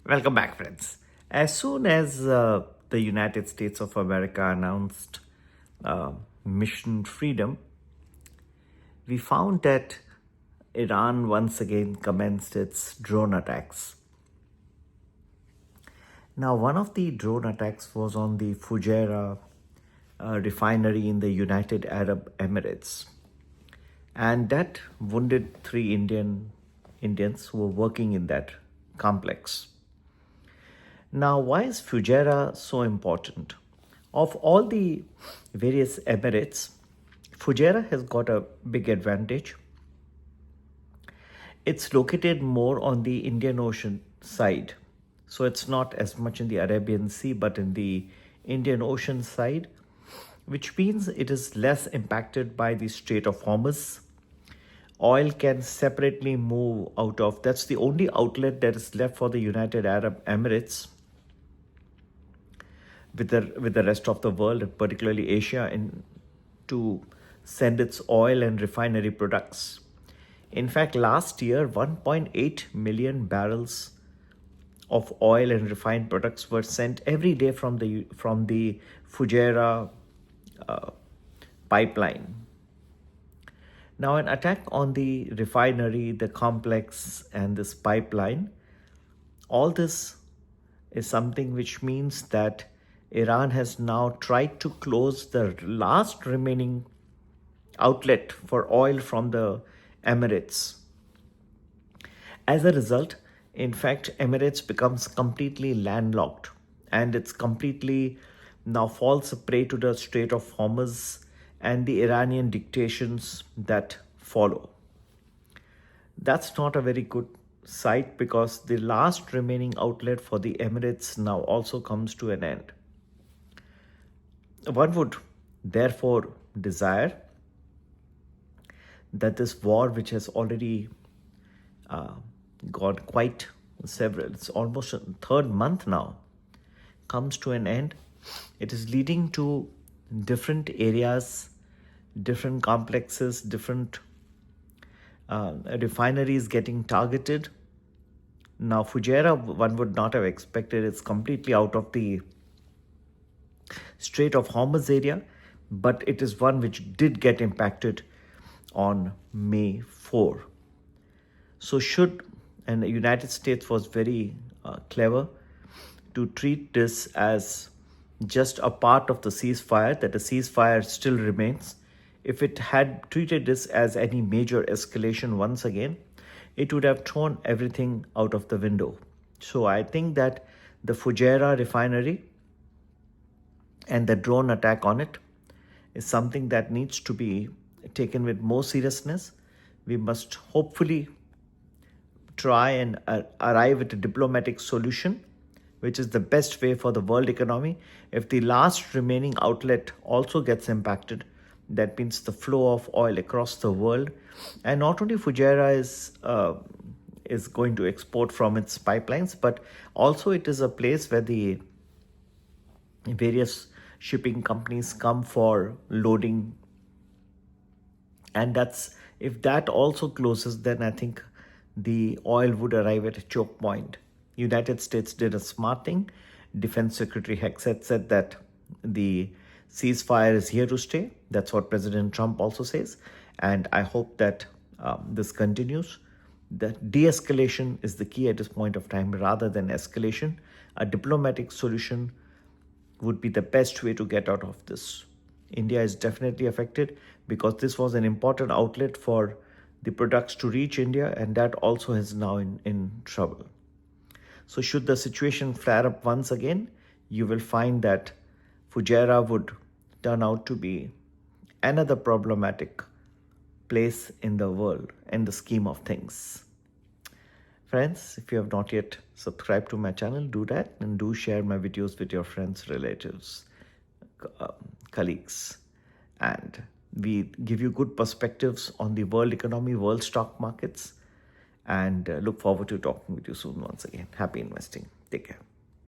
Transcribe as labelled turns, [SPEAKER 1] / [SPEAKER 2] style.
[SPEAKER 1] Welcome back, friends. As soon as the United States of America announced Mission Freedom, we found that Iran once again commenced its drone attacks. Now, one of the drone attacks was on the Fujairah refinery in the United Arab Emirates, and that wounded three Indians who were working in that complex. Now, why is Fujairah so important? Of all the various emirates, Fujairah has got a big advantage. It's located more on the Indian Ocean side. So it's not as much in the Arabian Sea, but in the Indian Ocean side, which means it is less impacted by the Strait of Hormuz. Oil can separately move out of, that's the only outlet that is left for the United Arab Emirates with the rest of the world, particularly Asia, to send its oil and refinery products. In fact, last year, 1.8 million barrels of oil and refined products were sent every day from the Fujairah pipeline. Now, an attack on the refinery, the complex, and this pipeline, all this is something which means that Iran has now tried to close the last remaining outlet for oil from the Emirates. As a result, in fact, Emirates becomes completely landlocked, and it's completely now falls prey to the Strait of Hormuz and the Iranian dictations that follow. That's not a very good sight, because the last remaining outlet for the Emirates now also comes to an end. One would therefore desire that this war, which has already gone quite several, it's almost a third month now, comes to an end. It is leading to different areas, different complexes, different refineries getting targeted. Now, Fujairah, one would not have expected, it's completely out of the Strait of Hormuz area, but it is one which did get impacted on May 4. So and the United States was very clever to treat this as just a part of the ceasefire, that the ceasefire still remains. If it had treated this as any major escalation once again, it would have thrown everything out of the window. So I think that the Fujairah refinery and the drone attack on it is something that needs to be taken with more seriousness. We must hopefully try and arrive at a diplomatic solution, which is the best way for the world economy. If the last remaining outlet also gets impacted, that means the flow of oil across the world. And not only Fujairah is going to export from its pipelines, but also it is a place where the various shipping companies come for loading. And if that also closes, then I think the oil would arrive at a choke point. United States did a smart thing. Defense Secretary Hegseth said that the ceasefire is here to stay. That's what President Trump also says. And I hope that this continues. That de-escalation is the key at this point of time rather than escalation. A diplomatic solution would be the best way to get out of this. India is definitely affected because this was an important outlet for the products to reach India, and that also is now in trouble. So should the situation flare up once again, you will find that Fujairah would turn out to be another problematic place in the world in the scheme of things. Friends, if you have not yet subscribed to my channel, do that, and do share my videos with your friends, relatives, colleagues. And we give you good perspectives on the world economy, world stock markets, and look forward to talking with you soon once again. Happy investing. Take care.